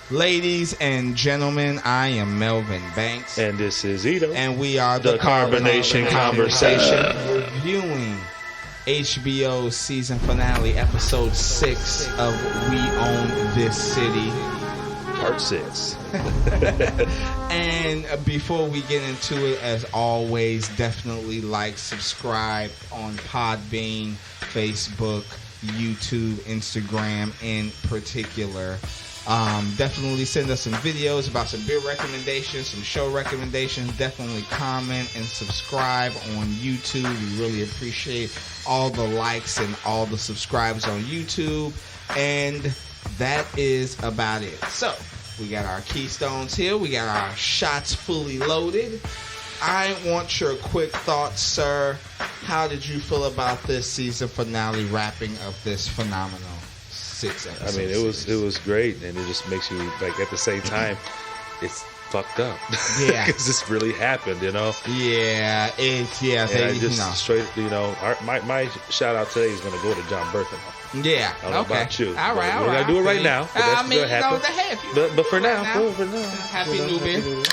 Ladies and gentlemen, I am Melvin Banks. And this is Ito. And we are the Carbonation Conversation. Reviewing HBO season finale, episode 6 of We Own This City. Part 6. And before we get into it, as always, definitely like, subscribe on Podbean, Facebook, YouTube, Instagram in particular. Definitely send us some videos about some beer recommendations, some show recommendations. Definitely comment and subscribe on YouTube. We really appreciate all the likes and all the subscribers on YouTube. And that is about it. So, we got our keystones here. We got our shots fully loaded. I want your quick thoughts, sir. How did you feel about this season finale wrapping of this phenomenal 6 episodes? I mean, it was great, and it just makes you, like, at the same time, it's fucked up. Yeah. Because this really happened, you know? Yeah, Straight, my shout out today is going to go to John Berthenol. Yeah, I don't know about you. All right. We're going to do it right now. But that's going to happen. But for now. Happy New Year.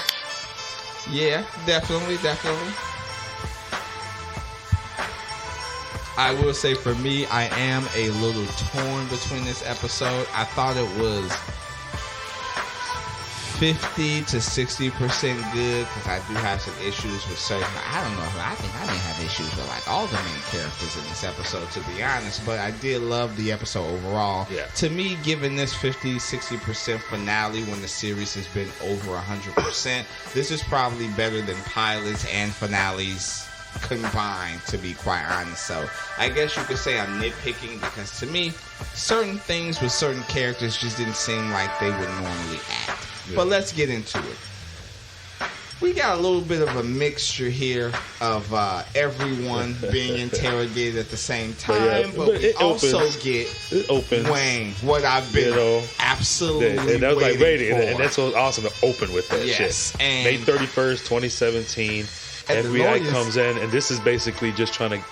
Yeah, definitely. I will say for me, I am a little torn between this episode. I thought it was 50 to 60% good because I do have some issues with certain. I don't know. I think I may have issues with like all the main characters in this episode, to be honest. But I did love the episode overall. Yeah. To me, given this 50-60% finale when the series has been over 100%, this is probably better than pilots and finales combined, to be quite honest. So I guess you could say I'm nitpicking because to me, certain things with certain characters just didn't seem like they would normally act. Yeah. But let's get into it. We got a little bit of a mixture here of everyone being interrogated at the same time, but we also get Wayne, what I've been absolutely and that was like waiting for. And that's what's awesome to open with that shit. And May 31st, 2017, FBI comes in, and this is basically just trying to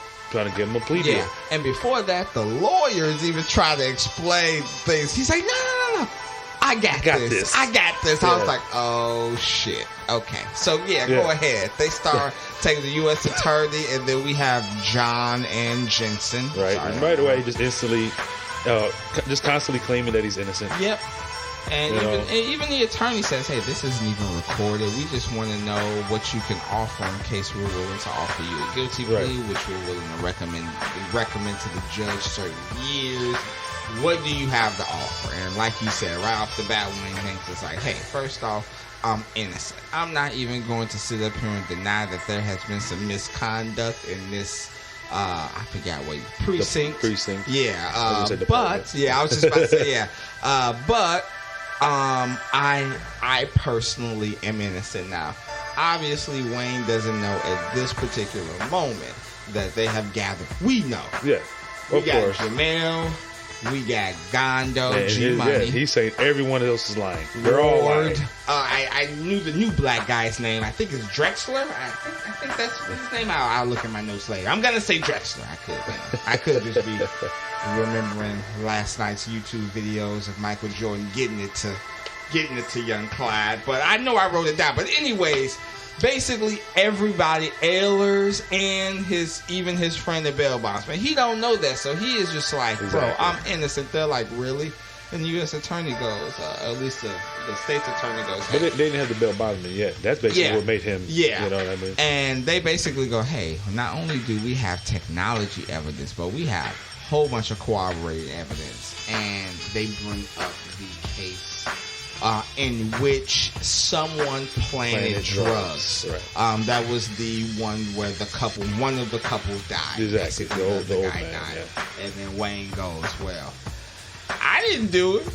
give him a plea deal. And before that, the lawyers even try to explain things. He's like, no. I got this. Yeah. I was like, oh, shit. Okay. So, go ahead. They start taking the U.S. attorney, and then we have John and Jensen. Right. And right away, just instantly, just constantly claiming that he's innocent. Yep. And even the attorney says, hey, this isn't even recorded. We just want to know what you can offer in case we're willing to offer you a guilty plea, which we're willing to recommend to the judge certain years. What do you have to offer? And like you said, right off the bat, Wayne Hanks is like, hey, first off, I'm innocent. I'm not even going to sit up here and deny that there has been some misconduct in this, I forgot what, precinct. Precinct. Yeah. I was just about to say, but I personally am innocent now. Obviously, Wayne doesn't know at this particular moment that they have gathered. We know. Yeah, we got Jamel. We got Gondo, G-Money. He's saying everyone else is lying. They're all lying. I knew the new black guy's name. I think it's Drexler. I think that's his name. I'll look at my notes later. I'm going to say Drexler. I could just be remembering last night's YouTube videos of Michael Jordan getting it to young Clyde. But I know I wrote it down. But anyways, basically everybody, Ehlers and even his friend the bail bondsman, he don't know that, so he is just like, bro, I'm innocent. They're like, really? And the U.S. attorney goes, at least the state's attorney goes, hey. But they didn't have the bail bondsman yet. That's basically what made him, you know what I mean? And they basically go, hey, not only do we have technology evidence, but we have a whole bunch of corroborated evidence. And they bring up the case in which someone planted drugs. Right. That was the one where one of the couple died. Exactly. The old guy died. Yeah. And then Wayne goes, well, I didn't do it.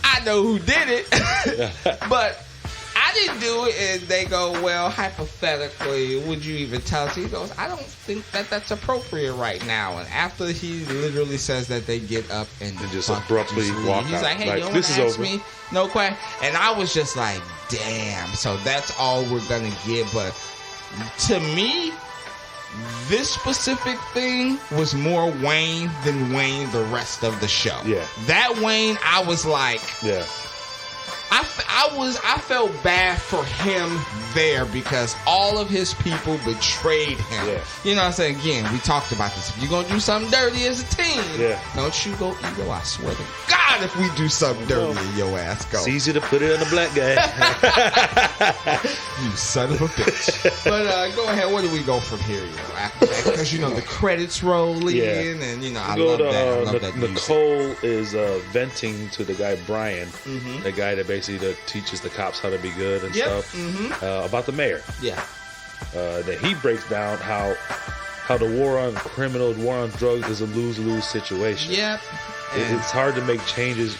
I know who did it. But I didn't do it. And they go, well, hypothetically, would you even tell us? He goes, I don't think that's appropriate right now. And after he literally says that, they get up and just abruptly walk out. He's like, hey, you don't want to ask me? No question. And I was just like, damn. So that's all we're going to get. But to me, this specific thing was more Wayne than Wayne the rest of the show. Yeah. That Wayne, I was like... Yeah. I felt bad for him there because all of his people betrayed him. Yeah. You know what I'm saying? Again, we talked about this. If you're going to do something dirty as a team, don't you go ego. I swear to God, if we do something dirty, your ass go. It's easy to put it on the black guy. You son of a bitch. But go ahead. Where do we go from here? You know, after that? Because, you know, the credits roll in, and, you know, I love that. Nicole is venting to the guy Brian, the guy that basically teaches the cops how to be good and stuff, about the mayor. Yeah. That he breaks down how the war on drugs is a lose-lose situation. Yep. It's hard to make changes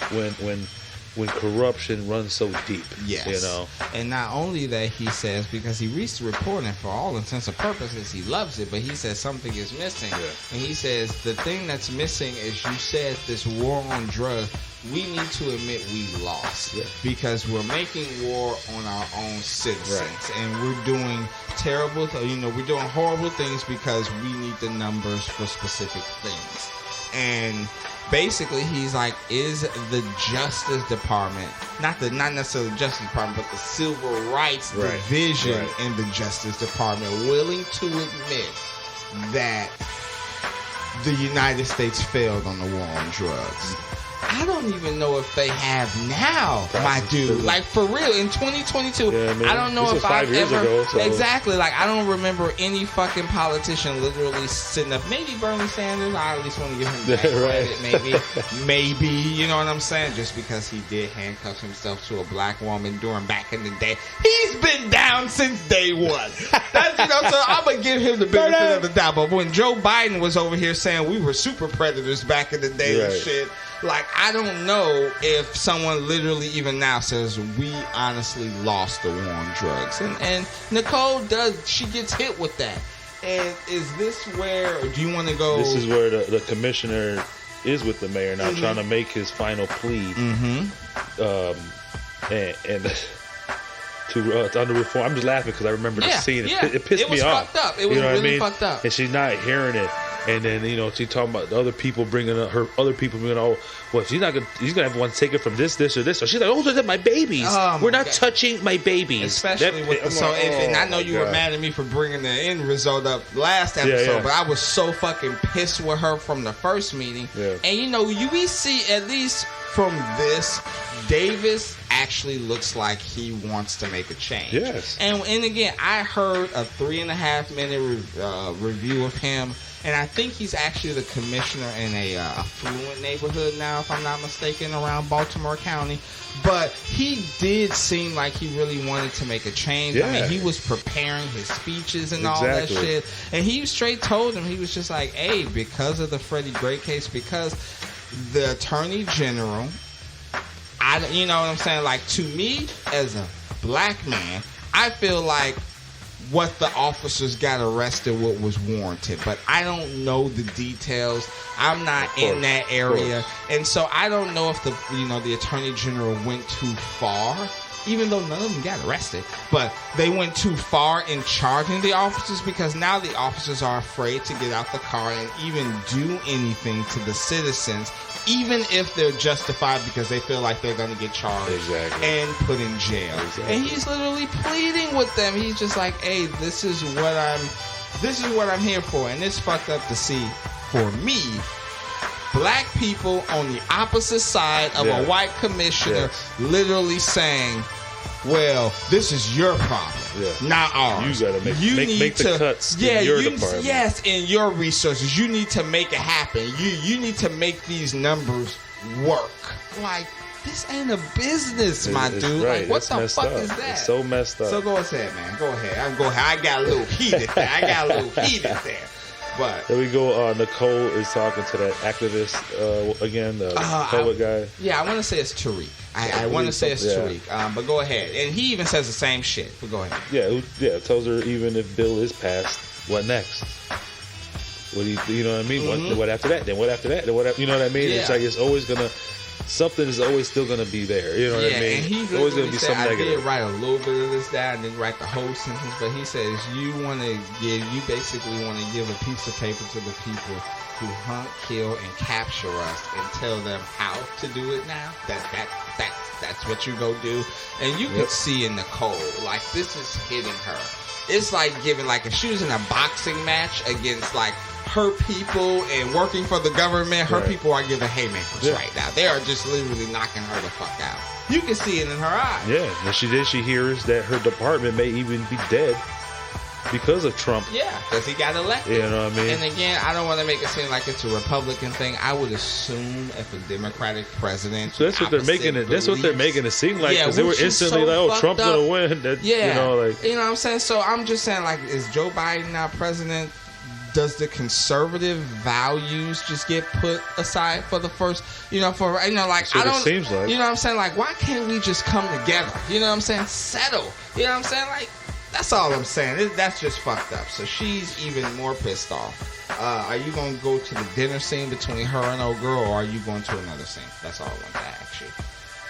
when corruption runs so deep. Yes. You know. And not only that, he says, because he reads the report and for all intents and purposes he loves it, but he says something is missing. Yeah. And he says the thing that's missing is, you said, this war on drugs. We need to admit we lost because we're making war on our own citizens, and we're doing terrible, we're doing horrible things because we need the numbers for specific things. And basically, he's like, is the Justice Department, not necessarily the Justice Department, but the Civil Rights Division in the Justice Department willing to admit that the United States failed on the war on drugs? I don't even know if they have now, my dude. Like, for real, in 2022, I don't know if I've ever... Exactly. Like, I don't remember any fucking politician literally sitting up. Maybe Bernie Sanders. I at least want to give him that credit. Maybe. You know what I'm saying? Just because he did handcuff himself to a black woman back in the day. He's been down since day one. That's, so I'm going to give him the benefit of the doubt. But when Joe Biden was over here saying we were super predators back in the day and shit... Like, I don't know if someone literally even now says we honestly lost the war on drugs. And Nicole she gets hit with that. And is this where, or do you want to go? This is where the commissioner is with the mayor now, trying to make his final plea. And to under reform. I'm just laughing because I remember the scene. It pissed me off. Fucked up. It was really fucked up. And she's not hearing it. And then, she talking about the other people bringing up well, he's gonna have one take it from this or this. So she's like, those are my babies. We're not touching my babies. Especially and I know you were mad at me for bringing the end result up last episode, but I was so fucking pissed with her from the first meeting. Yeah. And we see, at least from this, Davis actually looks like he wants to make a change. Yes. And again, I heard a 3.5 minute review of him. And I think he's actually the commissioner in a affluent neighborhood now, if I'm not mistaken, around Baltimore County. But he did seem like he really wanted to make a change. Yeah. I mean, he was preparing his speeches and all that shit. And he straight told him, he was just like, hey, because of the Freddie Gray case, because the Attorney General, you know what I'm saying? Like, to me, as a black man, I feel like what the officers got arrested with was warranted, but I don't know the details. I'm not in that area, and so I don't know if the Attorney General went too far, even though none of them got arrested, but they went too far in charging the officers, because now the officers are afraid to get out the car and even do anything to the citizens, even if they're justified, because they feel like they're going to get charged and put in jail. And he's literally pleading with them. He's just like, hey, this is what I'm here for. And it's fucked up to see, for me, black people on the opposite side of a white commissioner literally saying, well, this is your problem, not ours. You gotta make the cuts in your department. Yes, in your resources. You need to make it happen. You need to make these numbers work. Like, this ain't a business, my dude. Right. Like, what the fuck is that? It's so messed up. So go ahead, man. Go ahead. I got a little heated there. But there we go. Nicole is talking to that activist again, the poet guy. Yeah, I want to say it's Tariq. I want to say it's Tariq. But go ahead. And he even says the same shit. But go ahead. Yeah. Tells her even if bill is passed, what next? What do you know what I mean? What after that? Then what after that? Then what? You know what I mean? Yeah. It's like it's always gonna. Something is always still going to be there. You know what I mean? And he always going to be some negative. I did write a little bit of this down and then write the whole sentence, but he says you basically want to give a piece of paper to the people who hunt, kill, and capture us and tell them how to do it now. That's that's what you go do. And you could see in Nicole, like, this is hitting her. It's like giving, like, if she was in a boxing match against, like, her people and working for the government, her people are giving haymakers right now. They are just literally knocking her the fuck out. You can see it in her eyes. Yeah, and she hears that her department may even be dead because of Trump. Yeah, because he got elected. You know what I mean? And again, I don't want to make it seem like it's a Republican thing. I would assume if a Democratic president, so that's what they're making it. That's what they're making it seem like, because they were instantly so like, "Oh, Trump's up. gonna win." That, yeah, you know, like, you know what I'm saying. So I'm just saying, like, is Joe Biden now president? Does the conservative values just get put aside for the first, like, that's I what don't, it seems like. you know what I'm saying? Like, why can't we just come together? You know what I'm saying? Settle. You know what I'm saying? Like, that's all I'm saying. That's just fucked up. So she's even more pissed off. Are you going to go to the dinner scene between her and old girl, or are you going to another scene? That's all I want to ask you.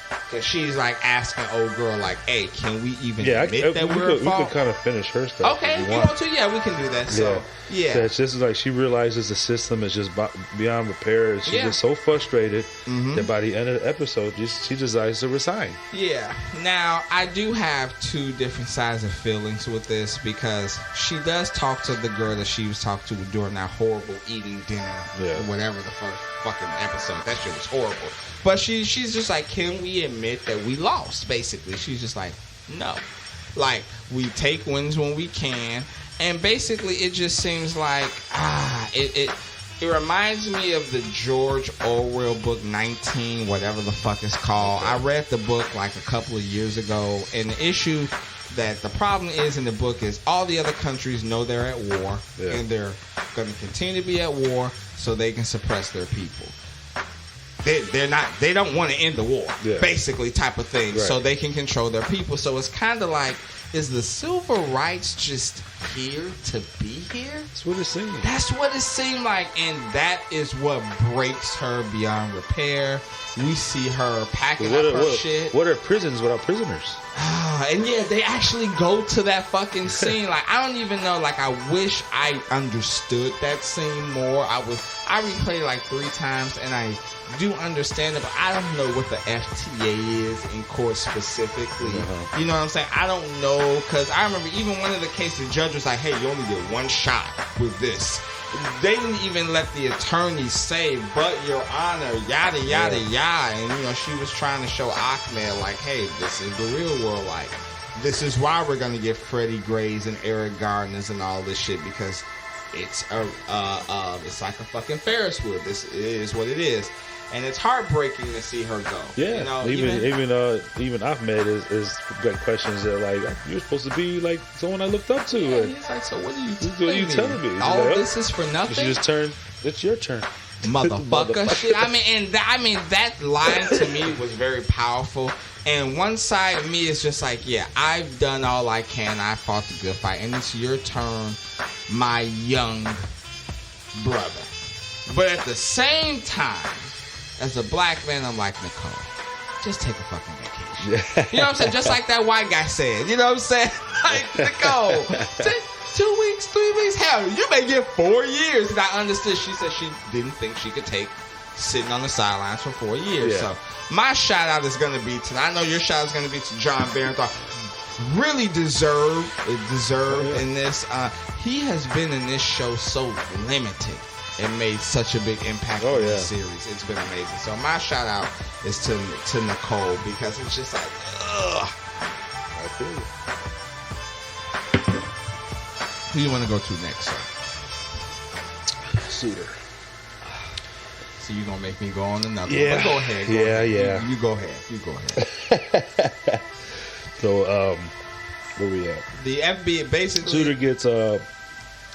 Because she's like asking old girl, like, hey, can we even admit that we're at fault? We could kind of finish her stuff. Okay, if you want to, we can do that. So, So it's just like she realizes the system is just beyond repair. She's just so frustrated that by the end of the episode, she decides to resign. Yeah. Now, I do have two different sides of feelings with this, because she does talk to the girl that she was talking to during that horrible eating dinner, or whatever the first fucking episode. That shit was horrible. But she's just like, can we admit that we lost, basically? She's just like, no. Like, we take wins when we can. And basically, it just seems like, it reminds me of the George Orwell book 19, whatever the fuck it's called. I read the book like a couple of years ago, and the issue that the problem is in the book is all the other countries know they're at war, and they're going to continue to be at war so they can suppress their people. They don't want to end the war, basically, type of thing, so they can control their people. So it's kind of like, is the civil rights just here to be here? That's what it seemed. That's what it seemed like, and that is what breaks her beyond repair. We see her packing up her shit. What are prisons without prisoners? And they actually go to that fucking scene. Like, I don't even know. Like, I wish I understood that scene more. I replayed it like 3 times, and I do understand it, but I don't know what the FTA is in court specifically. You know what I'm saying? I don't know, because I remember even one of the cases, the judge was like, hey, you only get 1 shot with this. They didn't even let the attorney say, but your honor, yada, yada, yada. And, she was trying to show Ahmed, like, hey, this is the real world. Like, this is why we're going to get Freddie Grays and Eric Gardner's and all this shit, because it's it's like a fucking Ferris wheel. This is what it is. And it's heartbreaking to see her go. Yeah, even Ahmed is got questions that, like, you're supposed to be like someone I looked up to. Yeah, he's like, so what are you telling me? He's All like, this is for nothing. You just turn. It's your turn, motherfucker. Shit. That line to me was very powerful. And one side of me is just like, yeah, I've done all I can. I fought the good fight, and it's your turn, my young brother. But at the same time, as a black man, I'm like, Nicole, just take a fucking vacation. You know what I'm saying? Just like that white guy said. You know what I'm saying? Like, Nicole, 2 weeks, 3 weeks, hell, you may get 4 years. And I understood. She said she didn't think she could take sitting on the sidelines for 4 years. Yeah. So my shout out is going to be to, I know your shout out is going to be to John Barenthal. Really deserved in this. He has been in this show so limited and made such a big impact on this series. It's been amazing. So my shout out is to Nicole, because it's just like, ugh. I feel it. Who you want to go to next, sir? Suitor. So you're going to make me go on another one. Yeah. But go ahead. Go ahead. You go ahead. So, where we at? The FBI, basically. Suitor gets,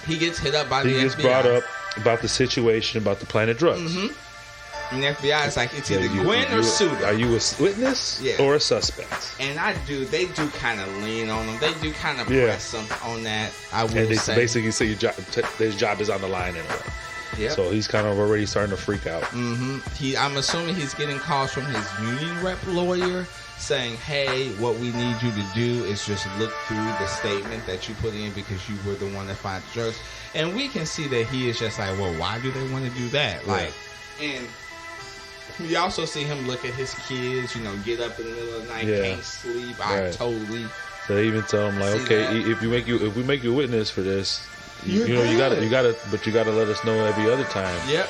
he gets hit up by the FBI. He gets brought up about the situation about the Planet Drugs. And the FBI is like, it's either Gwen or Suitor. Are you a witness or a suspect? And they do kind of lean on them. They do kind of press them on that, I would say. And they basically say his job is on the line in a way. Yep. So he's kind of already starting to freak out. I'm assuming he's getting calls from his union rep lawyer saying, hey, what we need you to do is just look through the statement that you put in, because you were the one that found the drugs. And we can see that he is just like, well, why do they want to do that? Like, and We also see him look at his kids, get up in the middle of the night, can't sleep. I totally. So they even tell him like, okay, if we make you a witness for this, you gotta let us know every other time. Yep,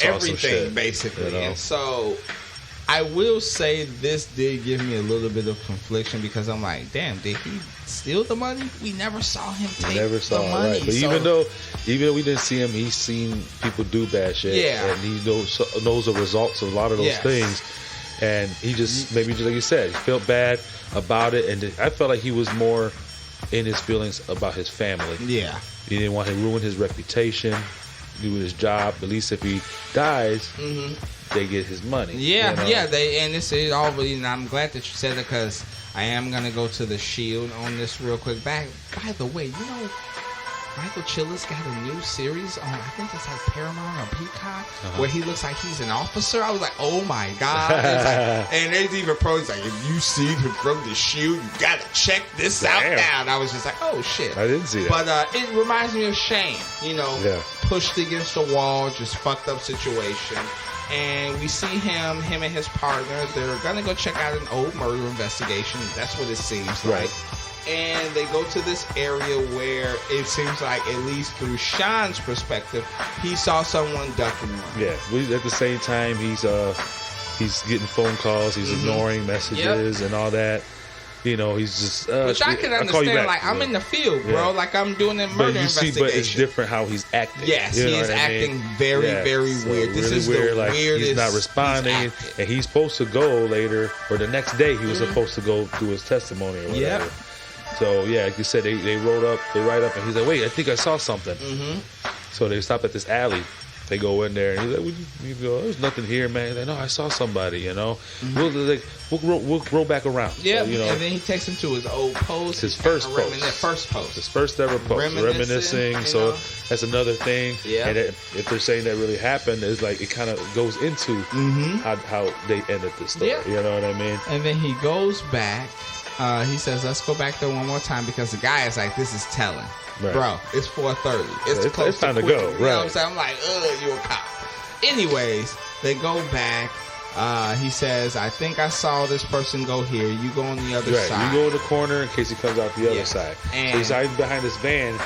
everything basically. And so, I will say this did give me a little bit of confliction because I'm like, damn, did he steal the money? We never saw him take the money. Right. But even though we didn't see him, he's seen people do bad shit. Yeah. And he knows the results of a lot of those things. And he just, maybe just like you said, he felt bad about it. And I felt like he was more in his feelings about his family. Yeah. He didn't want to ruin his reputation, do his job. At least if he dies, they get his money. Yeah, and this is already, and I'm glad that you said it because I am gonna go to the Shield on this real quick. By the way, Michael Chilla's got a new series on, I think it's like Paramount or Peacock, where he looks like he's an officer. I was like, oh my God. And there's even pros like, if you see him from the Shield, you gotta check this out now. And I was just like, oh shit. I didn't see that. But it reminds me of Shane, pushed against the wall, just fucked up situation. And we see him and his partner, they're gonna go check out an old murder investigation. That's what it seems like. And they go to this area where it seems like, at least through Sean's perspective, he saw someone ducking him. Yeah, at the same time, he's getting phone calls, he's ignoring messages and all that. He's just... Which I can understand. Like, I'm in the field, bro. Like, I'm doing a murder investigation. But it's different how he's acting. Yes, he is acting very, very weird. This is weird, the weirdest. He's not responding, and he's supposed to go later, or the next day, he was supposed to go do his testimony or whatever. So, like you said, they write up, and he's like, wait, I think I saw something. So they stop at this alley. They go in there, and he's like, there's nothing here, man. He's like, no, I saw somebody, We'll roll back around. Yeah, so, and then he takes him to his old post. His first post. His first ever post. Reminiscing. So that's another thing. Yeah. And if they're saying that really happened, it's like it kind of goes into how they ended the story. Yeah. You know what I mean? And then he goes back. He says, let's go back there one more time because the guy is like, this is telling. Right. Bro, it's 4:30. It's time to go. You know what I'm saying? I'm like, you a cop. Anyways, they go back. He says, I think I saw this person go here. You go on the other side. You go in the corner in case he comes out the other side. And so he's hiding behind this van.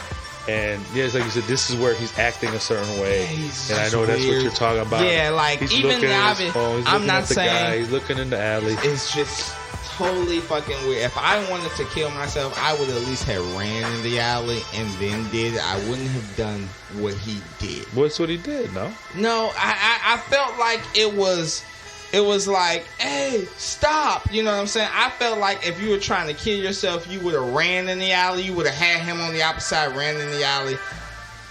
And it's like you said, this is where he's acting a certain way. And I know that's what you're talking about. Yeah, like he's even looking at his phone. He's I'm looking not at the saying guy. He's looking in the alley. It's just totally fucking weird. If I wanted to kill myself, I would at least have ran in the alley and then did it. I wouldn't have done what he did. What's what he did? No, I felt like it was like, hey, stop. You know what I'm saying? I felt like if you were trying to kill yourself, you would have ran in the alley. You would have had him on the opposite side, ran in the alley,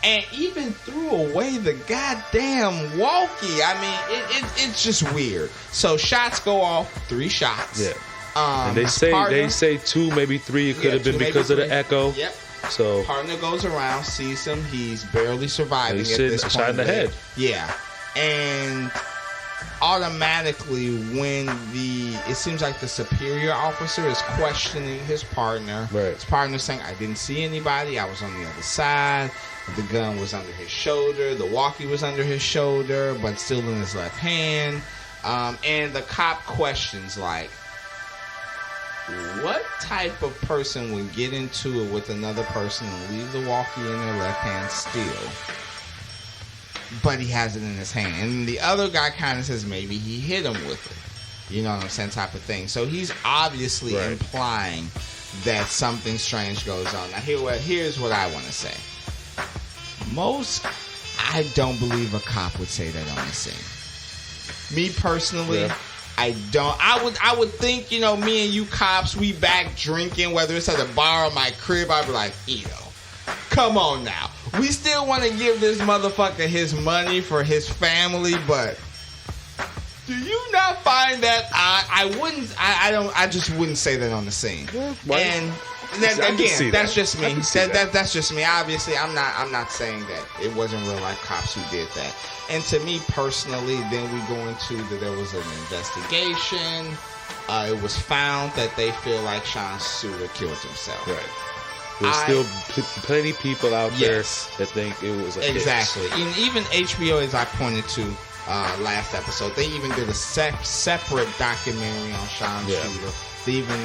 and even threw away the goddamn walkie. I mean, it's just weird. So shots go off, 3 shots. Yeah. And they say 2, maybe 3. It could have been because of the echo. Yep. So partner goes around, sees him. He's barely surviving. He's at this point. shot in the head. Yeah, and automatically when it seems like the superior officer is questioning his partner. Right. His partner's saying, I didn't see anybody. I was on the other side. The gun was under his shoulder. The walkie was under his shoulder, but still in his left hand. And the cop questions like, what type of person would get into it with another person and leave the walkie in their left hand still, but he has it in his hand? And the other guy kind of says maybe he hit him with it. You know what I'm saying? Type of thing. So he's obviously implying that something strange goes on. Now here's what I want to say. I don't believe a cop would say that on the scene. Me personally, I don't. I would think, me and you cops, we back drinking, whether it's at a bar or my crib, I'd be like, come on now. We still want to give this motherfucker his money for his family, but do you not find that I just wouldn't say that on the scene. And that's just me. That's just me. Obviously, I'm not saying that it wasn't real life cops who did that. And to me personally, then we go into that there was an investigation. It was found that they feel like Sean Suter killed himself. Right. There's still plenty of people out there that think it was a exactly. And even HBO, as I pointed to last episode. They even did a separate documentary on Sean Shooter. They even,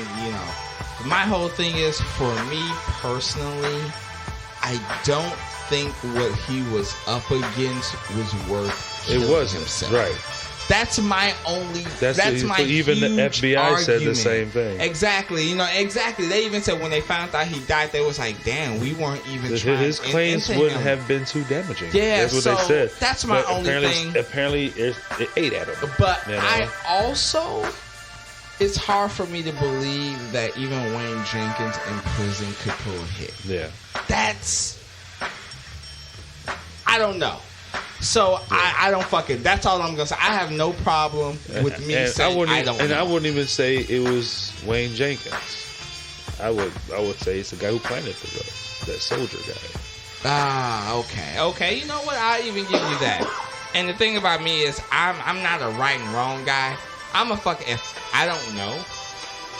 my whole thing is, for me personally, I don't think what he was up against was worth killing himself. Right. That's my only. That's my even huge the FBI argument. said the same thing. Exactly. Exactly. They even said when they found out he died, they was like, "Damn, we weren't even trying." His claims wouldn't have been too damaging. Yeah, that's what they said. That's my only thing. Apparently, it ate at him. But I also, it's hard for me to believe that even Wayne Jenkins in prison could pull a hit. Yeah. I don't know. So I don't fucking. That's all I'm gonna say. I have no problem with me saying I don't know. And I wouldn't even say it was Wayne Jenkins. I would say it's the guy who planted the drug, that soldier guy. Okay. You know what? I'll even give you that. And the thing about me is, I'm not a right and wrong guy. I'm a fucking. If I don't know,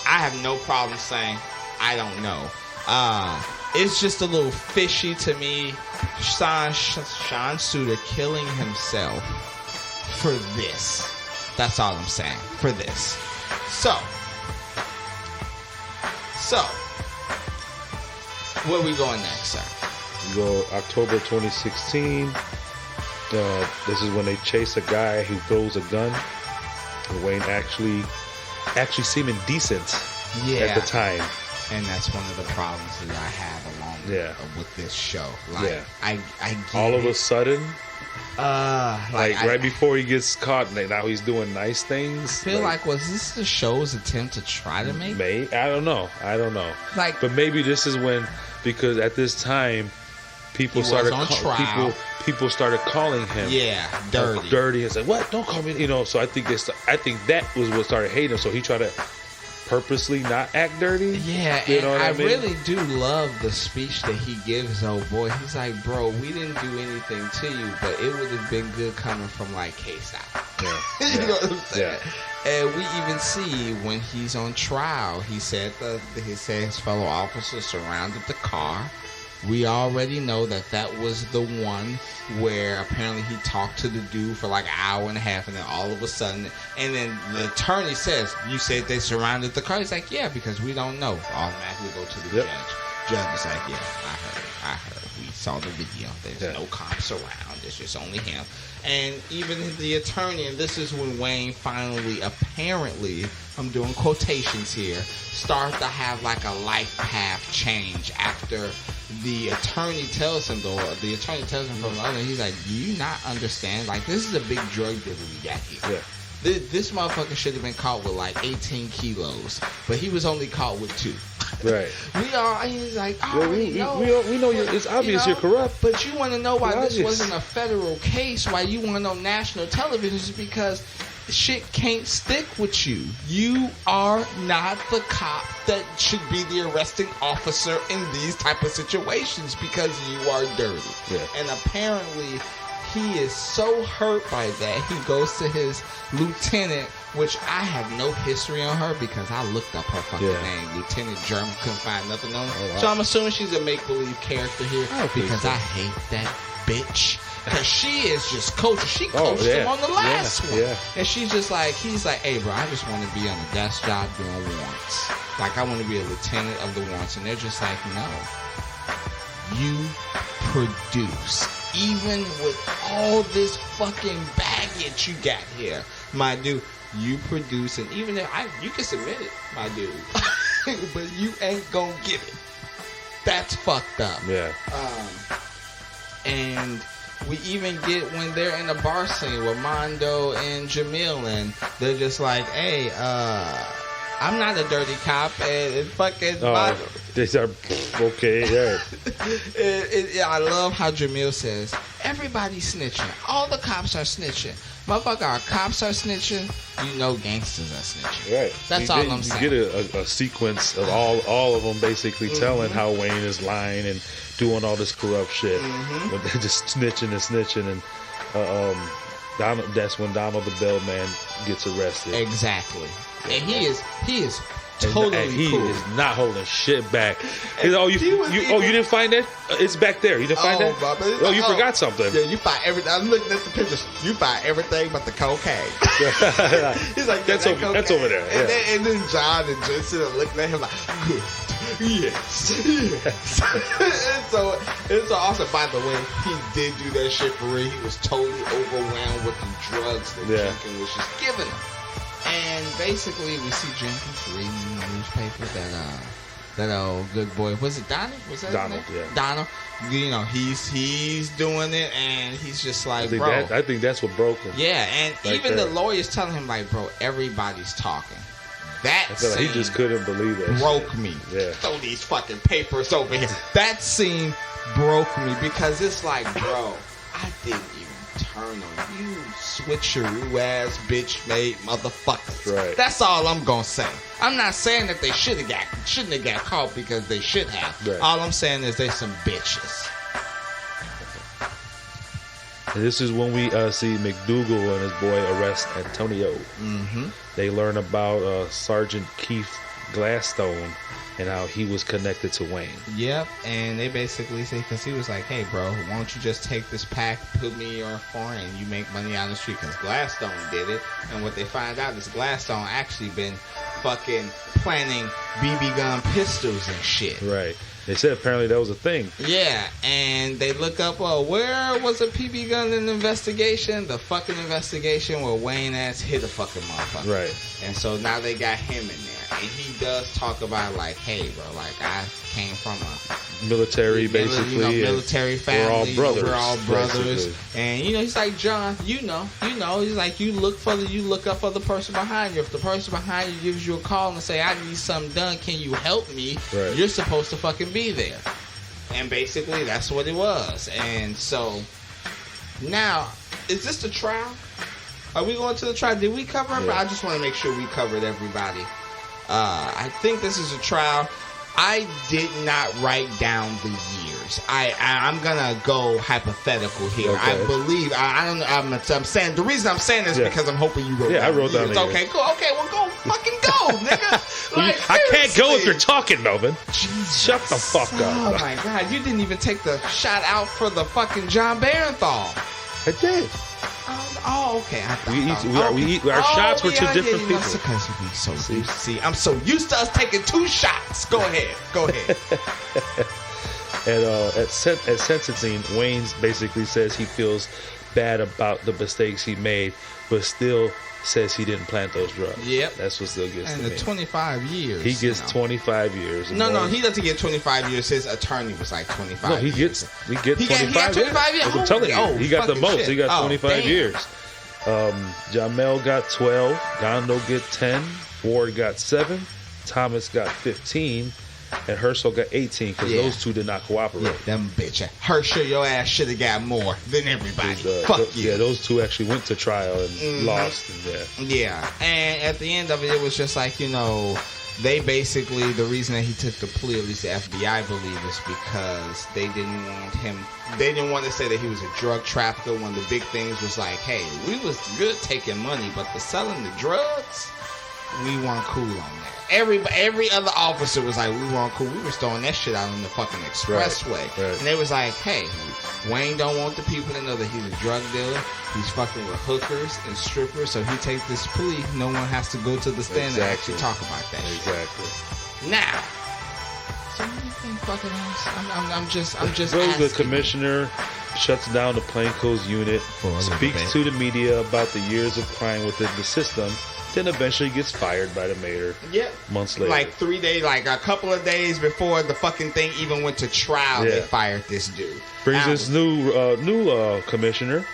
I have no problem saying I don't know. It's just a little fishy to me. Sean Shooter killing himself for this. That's all I'm saying. For this. So where we going next, sir? We go October 2016. This is when they chase a guy who throws a gun. And Wayne actually seeming decent at the time. And that's one of the problems that I have along with this show. Like, I get all of a sudden, right before he gets caught, now he's doing nice things. I feel like was this the show's attempt to try to make? I don't know. But maybe this is when, because at this time, people started people started calling him dirty. It's like, what? Don't call me. So I think that was what started hating him. So he tried to purposely not act dirty. Yeah, and I really do love the speech that he gives. Oh boy, he's like, bro, we didn't do anything to you, but it would have been good coming from like K-Style. You know what I'm saying? And we even see when he's on trial, he said his fellow officers surrounded the car. We already know that was the one where apparently he talked to the dude for like an hour and a half, and then all of a sudden, and then the attorney says, "You said they surrounded the car." He's like, "Yeah, because we don't know." Automatically go to the judge. Judge is like, "Yeah, I heard. We saw the video. There's no cops around. It's just only him." And even the attorney, and this is when Wayne finally, apparently, I'm doing quotations here, starts to have like a life path change after the attorney tells him, from the other, he's like, do you not understand? Like, this is a big drug dealer we got here. Yeah. This motherfucker should have been caught with like 18 kilos, but he was only caught with 2. Right. He's like, we know it's obvious you're corrupt. But you want to know why this wasn't a federal case, why you want to know national television, is because shit can't stick with you. You are not the cop that should be the arresting officer in these type of situations because you are dirty. Yeah. And apparently he is so hurt by that, he goes to his lieutenant, which I have no history on her because I looked up her fucking name. Lieutenant German, couldn't find nothing on her. Oh, wow. So I'm assuming she's a make-believe character here because I hate that bitch. Because she is just coaching. She coached him on the last one. Yeah. And she's just like, he's like, hey, bro, I just want to be on a desk job doing warrants. Like, I want to be a lieutenant of the warrants. And they're just like, no. You produce. Even with all this fucking baggage you got here, my dude, you produce. And even if you can submit it, my dude. But you ain't gonna get it. That's fucked up. Yeah. And we even get when they're in the bar scene with Mondo and Jamil, and they're just like, hey, I'm not a dirty cop, and fucking Mondo. These are okay, yeah. I love how Jamil says, everybody's snitching. All the cops are snitching. Motherfucker, our cops are snitching. You know gangsters are snitching. Right. That's all I'm saying. You get a sequence of all of them basically telling how Wayne is lying and doing all this corrupt shit. But they're just snitching and that's when Donald the Bellman gets arrested. Exactly. And he is Totally and he cool. is not holding shit back. He's, you didn't find that? It's back there. You didn't find that? Oh, you forgot something. Yeah, you find everything. I'm looking at the pictures. You find everything but the cocaine. He's like, that's over there. Yeah. And then John and Jason are looking at him like, good. Yes. And so it's awesome. By the way, he did do that shit for real. He was totally overwhelmed with the drugs that Jenkins was just giving him. And basically, we see Jenkins reading the newspaper that old good boy, was it Donald? Was that Donald? His name? Yeah. Donald. You know, he's doing it, and he's just like, I think that's what broke him. Yeah, and right even there. the lawyer's telling him, like, bro, everybody's talking. That I feel like he just couldn't believe that. Broke me. Yeah. Throw these fucking papers over here. That scene broke me because it's like, bro, I didn't even turn on you, switcheroo ass bitch made motherfuckers. Right. That's all I'm gonna say. I'm not saying that they shouldn't have got caught because they should have. Right. All I'm saying is they some bitches. And this is when we see McDougal and his boy arrest Antonio. Mm-hmm. They learn about Sergeant Keith Gladstone and how he was connected to Wayne. Yep, and they basically say, because he was like, hey, bro, why don't you just take this pack, put me in your phone, and you make money on the street, because Gladstone did it. And what they find out is Gladstone actually been fucking planning BB gun pistols and shit. Right. They said apparently that was a thing. Yeah, and they look up, where was a PB gun in the investigation? The fucking investigation where Wayne ass hit a fucking motherfucker. Right. And so now they got him in there. And he does talk about, like, hey, bro, like, I came from a military, basically. Military family. We're all brothers. We're all brothers. Basically. And, he's like, John, you know. He's like, you look up for the person behind you. If the person behind you gives you a call and say, I need something done, can you help me? Right. You're supposed to fucking be there. And basically, that's what it was. And so, now, is this the trial? Are we going to the trial? Did we cover it? Yeah. I just want to make sure we covered everybody. I think this is a trial. I did not write down the years. I'm gonna go hypothetical here. Okay. I believe I don't know. I'm saying the reason I'm saying this is because I'm hoping you wrote. Yeah, down I wrote the down years. the Okay, years. cool. Okay, well, go fucking go, nigga. Like, I can't go if seriously. you're talking, Melvin. Jesus. Shut the fuck up. Oh my god, you didn't even take the shot out for the fucking John Barenthal. I did. Okay. Our shots were to different people. See, I'm so used to us taking two shots. Go ahead. And at sentencing, Wayne basically says he feels bad about the mistakes he made, but still says he didn't plant those drugs. Yep. That's what still gets and to the me. 25 years. He gets 25 years. No, he doesn't get 25 years. His attorney was like 25 No, he years. gets 25 25 years? I'm telling you, he got the most. Shit. He got 25 damn. years. Jamel got 12. Gondo get 10. Ward got 7. Thomas got 15. And Herschel got 18 because those two did not cooperate. Yeah, them bitch. Herschel, your ass should have got more than everybody. Fuck you. Yeah, those two actually went to trial and lost. And Yeah, and at the end of it, it was just like, they basically, the reason that he took the plea, at least the FBI believe, is because they didn't want to say that he was a drug trafficker. One of the big things was like, hey, we was good taking money, but for selling the drugs, we weren't cool on that. Every other officer was like, we weren't cool. We was throwing that shit out on the fucking expressway. Right. And they was like, hey, Wayne don't want the people to know that he's a drug dealer. He's fucking with hookers and strippers. So he takes this plea. No one has to go to the stand and actually talk about that shit. Now, so anything fucking else? I'm just asking. The commissioner shuts down the plainclothes unit, speaks to the media about the years of crime within the system, then eventually gets fired by the mayor. Yep. Months later. Like 3 days, like a couple of days before the fucking thing even went to trial, they fired this dude. Brings this new commissioner,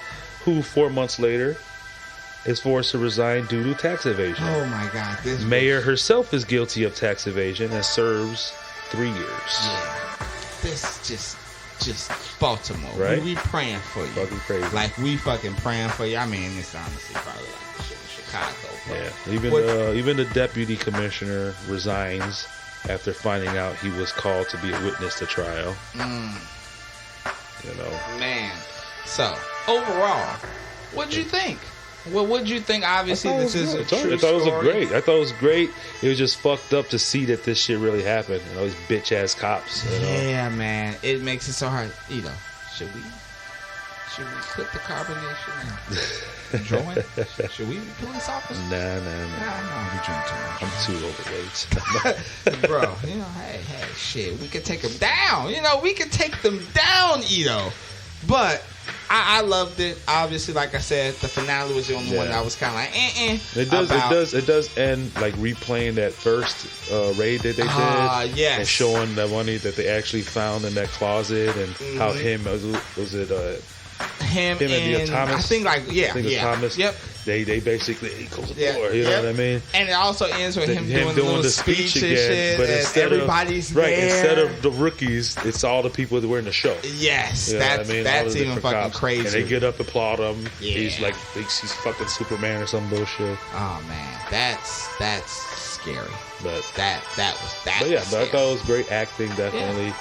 who 4 months later is forced to resign due to tax evasion. Oh my God! This mayor herself is guilty of tax evasion and serves 3 years. Yeah, this just Baltimore. Right? We praying for you. Fucking crazy. Like we fucking praying for you. I mean, it's honestly probably like the shit in Chicago. Yeah, even the deputy commissioner resigns after finding out he was called to be a witness to trial. Man. So overall, what'd you think? Well, what did you think? Obviously, this is a true I thought it was story. great. I thought it was great. It was just fucked up to see that this shit really happened. And all these bitch ass cops. You know? Yeah, man. It makes it so hard. Should we quit the carbonation and join? Should we be police officers? Nah. No, we drink too much. I'm too overweight. Bro, hey, shit. We can take them down. We can take them down, But I loved it. Obviously, like I said, the finale was the only one that I was kind of like, It does end like replaying that first raid that they did. Yes. And showing the money that they actually found in that closet and how him, was it him and Thomas? I think it was Thomas. Yep. They basically close the door. You know what I mean? And it also ends with him doing the speech and again, shit. but And everybody's there. Instead of the rookies, it's all the people that were in the show. Yes, you know what I mean? that's even fucking cops. crazy. And they get up and applaud him. Yeah. He's like he's fucking Superman or some bullshit. Oh man, that's scary. But that was that. But yeah, was but I scary. thought it was great acting. Definitely.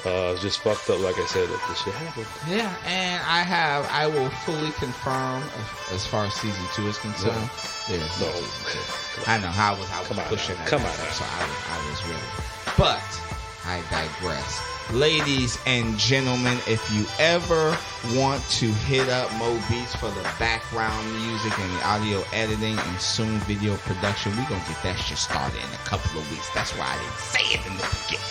It's just fucked up, like I said, that this shit happened. Yeah, and I will fully confirm as far as season 2 is concerned. There's no season 2. I know I was pushing that. Come on, so I was ready. But I digress. Ladies and gentlemen, if you ever want to hit up Mo Beats for the background music and the audio editing and soon video production, we're going to get that shit started in a couple of weeks. That's why I didn't say it in the beginning.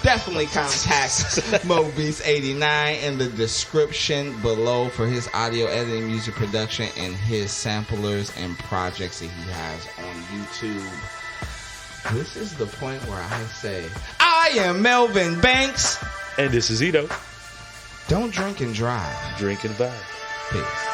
Definitely contact MoBeats89 in the description below for his audio editing, music production, and his samplers and projects that he has on YouTube. This is the point where I say, I am Melvin Banks. And this is Ito. Don't drink and drive. Drink and vibe. Peace.